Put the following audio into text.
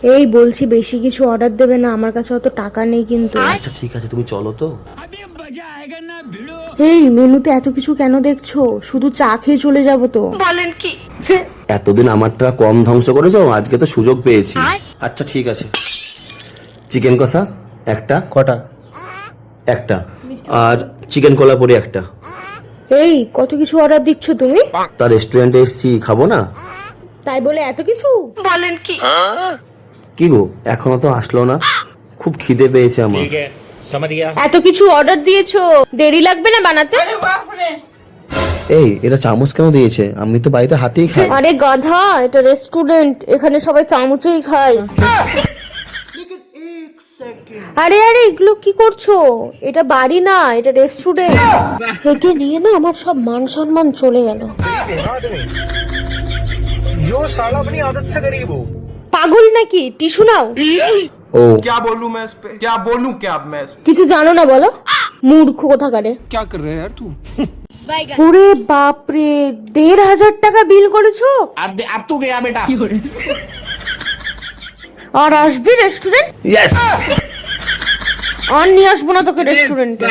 এই বলছি বেশি কিছু অর্ডার দেবে না, আমার কাছে অত টাকা নেই কিন্তু। আচ্ছা ঠিক আছে, তুমি চলো তো। এই মেনুতে এত কিছু কেন দেখছো? শুধু চা খেয়ে চলে যাবো তো। বলেন কি? এতদিন আমারটা কম ধ্বংস করেছো, আজকে তো সুযোগ পেয়েছি। আচ্ছা ঠিক আছে, চিকেন কষা একটা। কটা? একটা। আর চিকেন কোলাপুরি একটা। এই কত কিছু অর্ডার দিচ্ছ তুমি? তার রেস্টুরেন্টে এসেছি, খাবো না? তাই বলে এত কিছু? বলেন কি? কি গো, এখনো তো আসলো না, খুব খিদে পেয়েছে আমার। এত কিছু অর্ডার দিয়েছো, দেরি লাগবে না বানাতে? এই এটা চামচ কেন দিয়েছে? আমি তো বাড়িতে হাতেই খাই। আরে গাধা, এটা রেস্টুরেন্ট, এখানে সবাই চামচেই খায়। আরে আরে এগুলো কি করছো? এটা বাড়ি না, এটা রেস্টুরেন্ট। একে নিয়ে না আমার সব মান সম্মান চলে গেল। পাগল নাকি? টিস্যু নাও। ও क्या बोलूं मैं इस पे, क्या बोलूं क्या अब मैं इस पे? কিছু জানো না বলো, মূর্খ কোথাকারে। क्या कर रहे हैं यार तू? ওরে বাপরে, 1,500 টাকা বিল করেছো? अब तू गया बेटा। আর আসবি রেস্টুরেন্ট? ইয়েস। আর নিয়ে আসবো না তোকে রেস্টুরেন্টে।